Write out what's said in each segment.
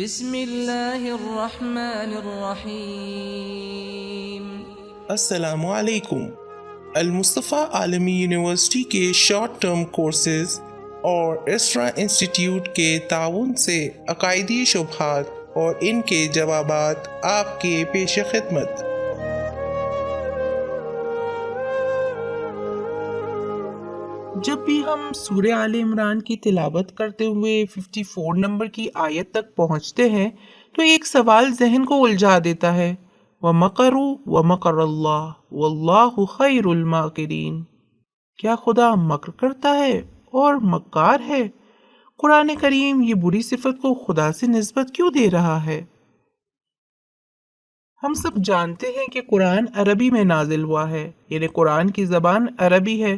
بسم اللہ الرحمن الرحیم۔ السلام علیکم۔ المصطفیٰ عالمی یونیورسٹی کے شارٹ ٹرم کورسز اور اسرا انسٹیٹیوٹ کے تعاون سے عقائدی شبہات اور ان کے جوابات آپ کے پیش خدمت۔ جب بھی ہم سورہ آل عمران کی تلاوت کرتے ہوئے 54 نمبر کی آیت تک پہنچتے ہیں تو ایک سوال ذہن کو الجھا دیتا ہے، وَمَكَرُوا وَمَكَرَ اللَّهُ وَاللَّهُ خَيْرُ الْمَاكِرِينَ۔ کیا خدا مکر کرتا ہے اور مکار ہے؟ قرآن کریم یہ بری صفت کو خدا سے نسبت کیوں دے رہا ہے؟ ہم سب جانتے ہیں کہ قرآن عربی میں نازل ہوا ہے، یعنی قرآن کی زبان عربی ہے،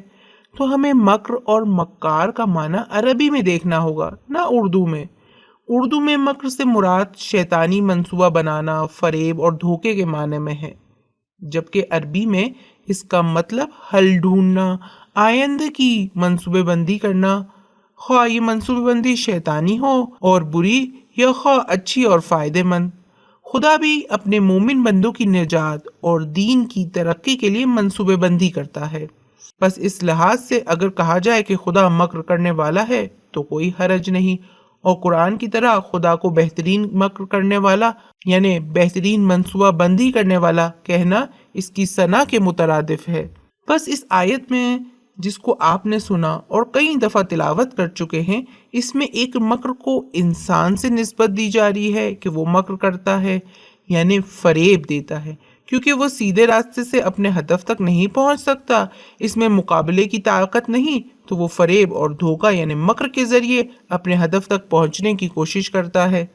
تو ہمیں مکر اور مکار کا معنی عربی میں دیکھنا ہوگا، نہ اردو میں۔ اردو میں مکر سے مراد شیطانی منصوبہ بنانا، فریب اور دھوکے کے معنی میں ہے، جبکہ عربی میں اس کا مطلب حل ڈھونڈنا، آئندہ کی منصوبے بندی کرنا، خواہ یہ منصوبے بندی شیطانی ہو اور بری یا خواہ اچھی اور فائدہ مند۔ خدا بھی اپنے مومن بندوں کی نجات اور دین کی ترقی کے لیے منصوبے بندی کرتا ہے۔ بس اس لحاظ سے اگر کہا جائے کہ خدا مکر کرنے والا ہے تو کوئی حرج نہیں، اور قرآن کی طرح خدا کو بہترین مکر کرنے والا یعنی بہترین منصوبہ بندی کرنے والا کہنا اس کی ثنا کے مترادف ہے۔ بس اس آیت میں جس کو آپ نے سنا اور کئی دفعہ تلاوت کر چکے ہیں، اس میں ایک مکر کو انسان سے نسبت دی جا رہی ہے کہ وہ مکر کرتا ہے، یعنی فریب دیتا ہے، کیونکہ وہ سیدھے راستے سے اپنے ہدف تک نہیں پہنچ سکتا، اس میں مقابلے کی طاقت نہیں، تو وہ فریب اور دھوکہ یعنی مکر کے ذریعے اپنے ہدف تک پہنچنے کی کوشش کرتا ہے۔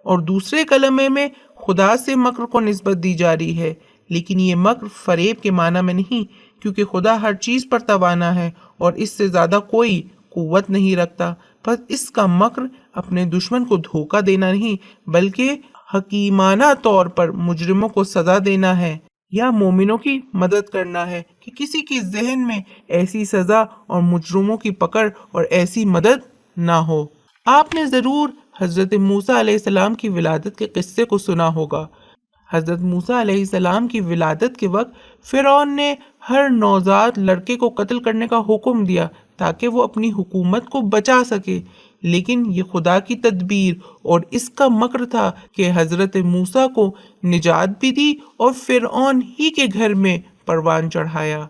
اور دوسرے کلمے میں خدا سے مکر کو نسبت دی جا رہی ہے، لیکن یہ مکر فریب کے معنی میں نہیں، کیونکہ خدا ہر چیز پر توانا ہے اور اس سے زیادہ کوئی قوت نہیں رکھتا، پس اس کا مکر اپنے دشمن کو دھوکہ دینا نہیں بلکہ حکیمانہ طور پر مجرموں کو سزا دینا ہے یا مومنوں کی مدد کرنا ہے کہ کسی کے ذہن میں ایسی سزا اور مجرموں کی پکڑ اور ایسی مدد نہ ہو۔ آپ نے ضرور حضرت موسیٰ علیہ السلام کی ولادت کے قصے کو سنا ہوگا۔ حضرت موسیٰ علیہ السلام کی ولادت کے وقت فرعون نے ہر نوزاد لڑکے کو قتل کرنے کا حکم دیا تاکہ وہ اپنی حکومت کو بچا سکے، لیکن یہ خدا کی تدبیر اور اس کا مکر تھا کہ حضرت موسیٰ کو نجات بھی دی اور فرعون ہی کے گھر میں پروان چڑھایا۔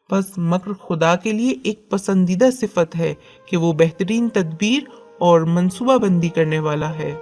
بس مکر خدا کے لیے ایک پسندیدہ صفت ہے کہ وہ بہترین تدبیر اور منصوبہ بندی کرنے والا ہے۔